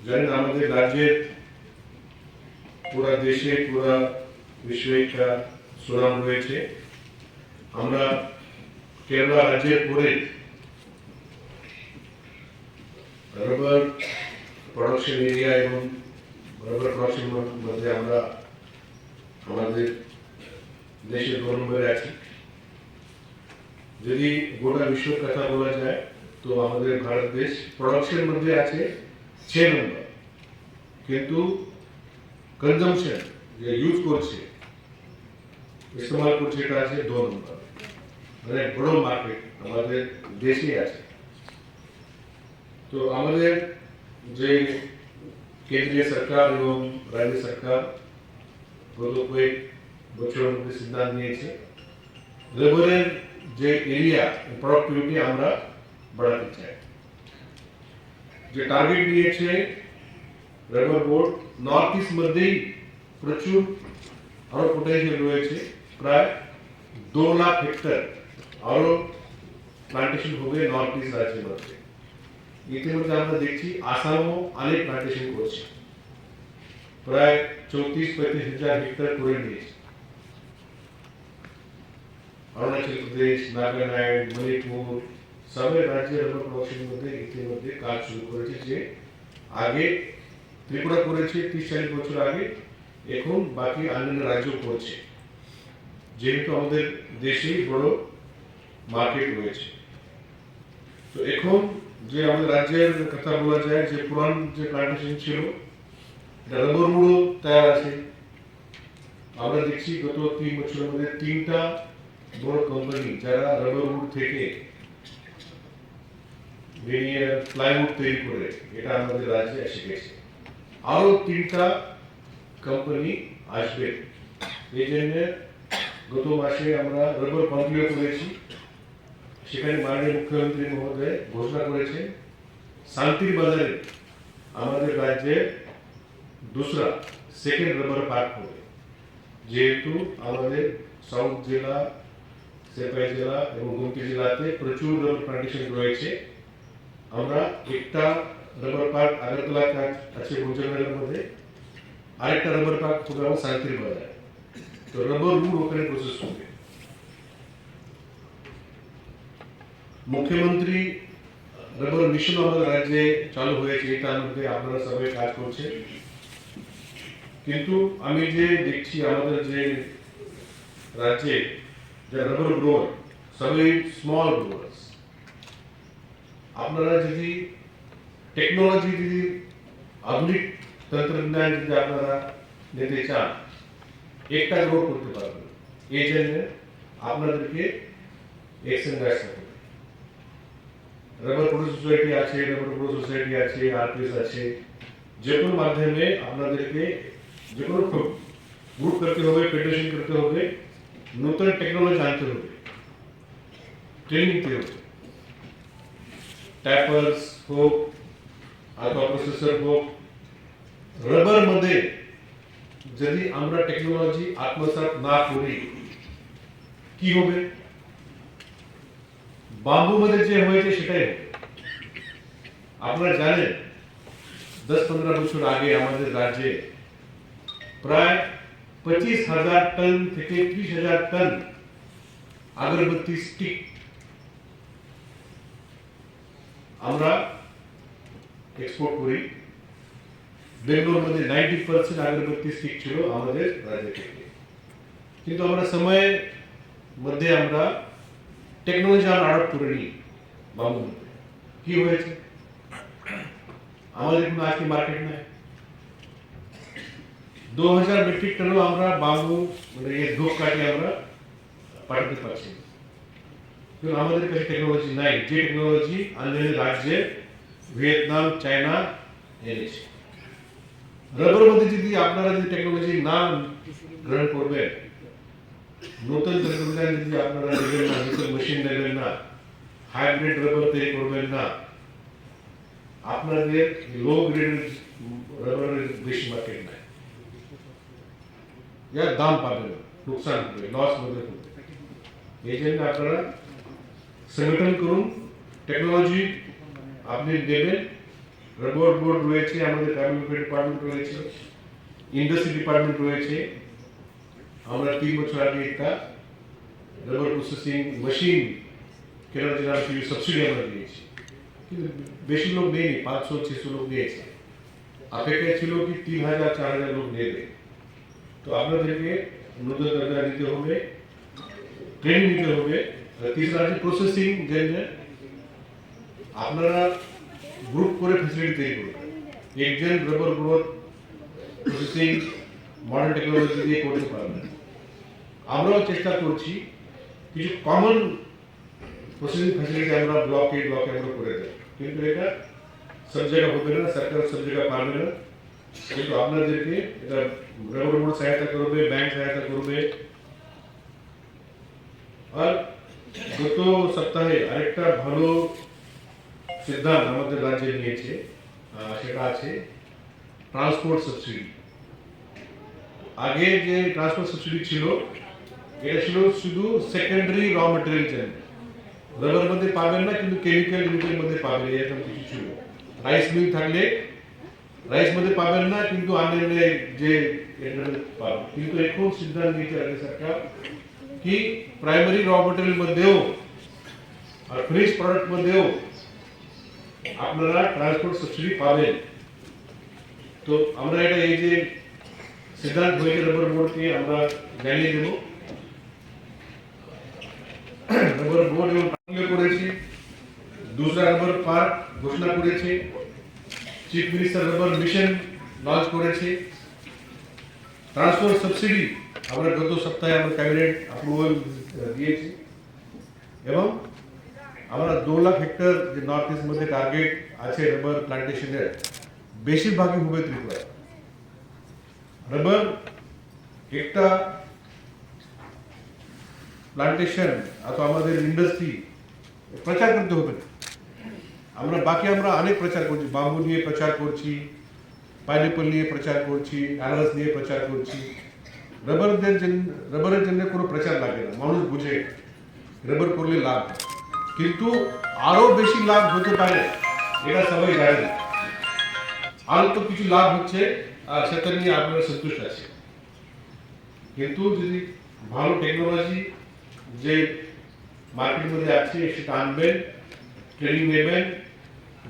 জানেন আমাদের রাজ্যের পুরা দেশে পুরা বিশ্বে একটা সুনাম রয়েছে। আমরা কেরালা রাজ্যের পরে রাবার প্রোডাকশন এরিয়া এবং রাবার প্রোডাকশন মধ্যে আমরা আমাদের দেশের 2 নম্বরে আছি। যদি গোটা বিশ্বের কথা বলা যায় তো আমাদের ভারত দেশ প্রোডাকশন মধ্যে আছে 6 নম্বর, কিন্তু কনজাম্পশন যে ইউজ করছে ইস্তেমাল করছে এটা আছে 2 নম্বর। মানে বড় মার্কেট আমাদের দেশে আছে। তো আমাদের যে কেন্দ্রীয় সরকার এবং রাজ্য সরকার গত কয়েক বছরের মধ্যে সিদ্ধান্ত নিয়েছে রাবারের যে এরিয়া প্রোডাক্টিভিটি আমরা বাড়াতে চাই। যে টার্গেট নিয়েছে রাবার বোর্ড নর্থ ইস্ট মধ্যেই প্রচুর আরো পোটেনশিয়াল রয়েছে। প্রায় 2 লাখ হেক্টর আরো প্লান্টেশন হবে নর্থ ইস্ট রাজ্যের মধ্যে। ইতিমধ্যে আমরা দেখছি আসামও অনেক প্লান্টেশন করছে, প্রায় 34-35 হাজার হেক্টর করে নিয়েছে। অরুণাচল প্রদেশ, নাগাল্যান্ড, মণিপুর সবের রাজ্যে রাবার প্রোডাকশন মধ্যে ইতিমধ্যে কাজ শুরু করেছে। যে আগে ত্রিপুরা করেছে 30-40 বছর আগে, এখন বাকি অন্যান্য রাজ্য করছে, যেহেতু আমাদের দেশে বড় মার্কেট রয়েছে। তো এখন যে আমাদের রাজ্যের কথা বলা যায় যে পুরান যে প্লান্টেশন ছিল রাবার গুঁড়ো তৈরি আছে। আমরা দেখছি গত 3 বছরের মধ্যে 3টা বড় কোম্পানি যারা রাবার উড থেকে ভেনিয়ার প্লাইউড তৈরি করে এটা আমাদের রাজ্যে এসে গেছে। আরো 3টা কোম্পানি আসবে। এই জন্য গত মাসে আমরা রাবার কনক্লিউ করেছি। সেখানে মাননীয় মুখ্যমন্ত্রী মহোদয় ঘোষণা করেছেন শান্তির বাজারে আমাদের রাজ্যে সেকেন্ড রাবার পার্ক হবে। যেহেতু আমাদের সাউথ জেলা, সেপাই জেলা এবং গুমতি জেলাতে প্রচুর রাবার প্লান্টেশন রয়েছে। আমরা একটা রাবার পার্ক আগরতলা আছে গুজরাটের মধ্যে, আরেকটা রাবার পার্ক হবে শান্তির বাজারে। তো রাবার উড ওখানে প্রসেস হবে। মুখ্যমন্ত্রী রাবার মিশন আমাদের রাজ্যে চালু হয়েছে, এটার মধ্যে আপনারা সবাই কাজ করছে। কিন্তু আমি যে দেখছি আমাদের যে রাজ্যে যে রাবার গ্রোয়ার সবাই স্মল গ্রোয়ার্স। আপনারা যদি টেকনোলজি যদি আধুনিক তন্ত্রজ্ঞান যদি আপনারা নিতে চান একটা গ্রো করতে পারবেন। এই জন্য আপনাদেরকে অ্যাকশন রাখতে হবে। রাবার প্রোডিউস সোসাইটি আছে, রাবার গ্রো সোসাইটি আছে, আরপিএস আছে। যে কোনো মাধ্যমে আপনাদেরকে যে কোনো গ্রুপ করতে হবে, ফেডারেশন করতে হবে, নতুন টেকনোলজি আনতে হবে, ট্রেনিং দিতে হবে। ট্যাপার্স হোক, আলফা প্রসেসর হোক, রাবার মধ্যে যদি আমরা টেকনোলজি আত্মসাৎ না করি কি হবে? বাম্বু মধ্যে যে হয়েছে সেটাই হবে। আপনারা জানেন 10-15 বছর আগে আমাদের রাজ্যে প্রায় 25,000 টন থেকে 30,000 টন আগরবাতি স্টিক আমরা এক্সপোর্ট করি। বেঙ্গলোর মধ্যে 90% আগরবাতি স্টিক ছিল আমাদের রাজ্য থেকে। কিন্তু আমরা সময়ের মধ্যে আমরা টেকনোলজি আডপ্ট করে নিই বাম্বু মধ্যে। কি হয়েছে? আমাদের কোনো আজকে মার্কেট নাই। 2000 মেট্রিক টনও আমরা বাম্বু মানে এই ধূপ কাটি আমরা পাঠাতে পারছি। কিন্তু আমাদের কাছে টেকনোলজি নাই, যে টেকনোলজি অন্যান্য রাজ্যে ভিয়েতনাম, চায়না এনেছে। রাবার মধ্যে যদি আপনারা যদি টেকনোলজি না গ্রহণ করবেন, নতুন তন্ত্রজ্ঞান যদি আপনারা নেবেন না, নতুন মেশিন নেবেন না, হাইব্রিড রাবার তৈরি করবেন না, আপনাদের লো গ্রেড রাবারের বেশি মার্কেট নাই। यार दाम पाবে नुकसान হবে, লস হবে। এই জন্য আপনারা সংগঠন করুন, টেকনোলজি আপনি দেবেন, রাবার বোর্ড রয়েছে, আমাদের কার্বন ডিপার্টমেন্ট রয়েছে, ইন্ডাস্ট্রি ডিপার্টমেন্ট রয়েছে। আমরা 3 বছর আগে একটা রাবার প্রসেসিং মেশিন কেনার জন্য কিছু সাবসিডি আমরা দিয়েছি, কিন্তু বেশি লোক নেই, 500-600 লোক নিয়েছে। অপেক্ষা ছিল কি 3000-4000 লোক নেবে। তো আপনাদেরকে নতুন দরজা নিতে হবে, ট্রেনিং নিতে হবে। तीसरा আছে প্রসেসিং, জেনে আপনারা গ্রুপ করে ফ্যাসিলিটি তৈরি করবেন। একজন rubber growth processing modern technology দিয়ে করতে পারবেন। আমরাও চেষ্টা করছি কিছু কমন প্রসেসিং ফ্যাসিলিটি আমরা ব্লকে আমরা করে দেব, কিন্তু এটা সব জায়গায় হবে না, সরকার সব জায়গায় পারবে না। কিন্তু আপনাদেরকে এটা রাবার বোর্ড সহায়তা করবে, ব্যাংক সহায়তা করবে। আর গত সপ্তাহে আরেকটা ভালো সিদ্ধান্ত আমাদের রাজ্যে নিয়েছে, সেটা আছে ট্রান্সপোর্ট সাবসিডি। আগে যে ট্রান্সপোর্ট সাবসিডি ছিল, এটা ছিল শুধু সেকেন্ডারি র মেটেরিয়াল জন্য, রাবার মধ্যে পাবেন না, কিন্তু কেমিক্যাল ইউনিটের মধ্যে পাবেন, এরকম কিছু ছিল। রাইস মিল থাকলে রাইস মধ্যে পাবেন না, কিন্তু অন্যান্য যে পাবেন। কিন্তু এখন সিদ্ধান্ত নিয়েছে রাজ্য সরকার কি প্রাইমারি র মেটেরিয়াল মধ্যেও আর ফিনিশ প্রোডাক্ট মধ্যেও আপনারা ট্রান্সপোর্ট সাবসিডি পাবেন। তো আমরা এটা এই যে সিদ্ধান্ত হয়েছে রাবার বোর্ডকে আমরা জানিয়ে দেব। রাবার বোর্ড এবং করেছে, दूसरा রাবার পার্ক ঘোষণা করেছে, chief minister rubber mission launch করেছে। ট্রান্সপোর্ট সাবসিডি আমরা গত সপ্তাহে আমরা ক্যাবিনেট অ্যাপ্রুভাল দিয়েছি, এবং আমরা 2 লাখ হেক্টর যে নর্থ ইস্ট মধ্যে টার্গেট আছে রাবার প্লান্টেশনের, বেশিরভাগই হবে ত্রিপুরা। রাবার একটা প্লান্টেশন অথবা আমাদের ইন্ডাস্ট্রি প্রচার করতে হবে। আমরা অনেক প্রচার করছি, বাম্বু নিয়ে প্রচার করছি, পাইনঅ্যাপল নিয়ে প্রচার করছি, আনারস নিয়ে প্রচার করছি। রাবারের জন্য কোনো প্রচার লাগে না, মানুষ বুঝে রাবার করলে লাভ, কিন্তু আরো বেশি লাভ হতে পারে, এটা সবাই জানে। আরো তো কিছু লাভ হচ্ছে, আর সেটা নিয়ে আপনারা সন্তুষ্ট আছে। কিন্তু যদি ভালো টেকনোলজি যে মার্কেটের মধ্যে আছে সেটা আনবেন, ট্রেনিং নেবেন,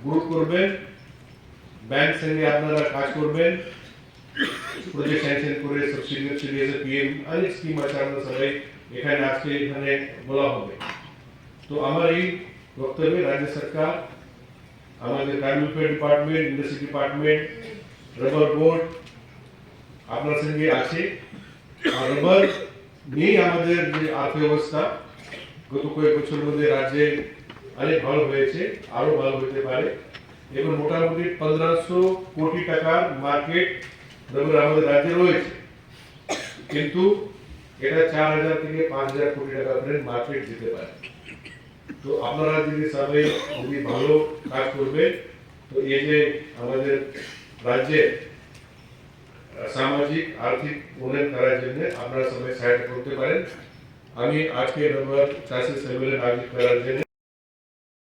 গ্রুপ করবেন, ব্যাংক সঙ্গে আপনারা কাজ করবেন, প্রজেক্ট স্যাংশন করে সাবসিডি পিএম অনেক স্কিম আছে, আমরা সবাই এখানে বলা হবে। তো আমার এই বক্তব্যে রাজ্য সরকার, আমাদের carbon department, industry department, rubber board আপনার সঙ্গে আছে। আর রাবার নিয়ে আমাদের যে অর্থব্যবস্থা গত কয়েক বছর মধ্যে রাজ্যে অনেক ভালো হয়েছে, আরো ভালো হতে পারে। এখন মোটামুটি 1500 কোটি টাকার মার্কেট রাবার আমাদের রাজ্যে রয়েছে, কিন্তু এটা 4000 থেকে 5000 কোটি টাকা পর্যন্ত মার্কেট দিতে পারে। তো আপনারা যদি সবাই ভালো কাজ করবে, তো এই যে আমাদের রাজ্যে সামাজিক আর্থিক উন্নয়ন করার জন্য আপনারা সবাই সহায়তা করতে পারেন। আমি আজকে রাবার চাষী সম্মেলন আয়োজিত করার জন্য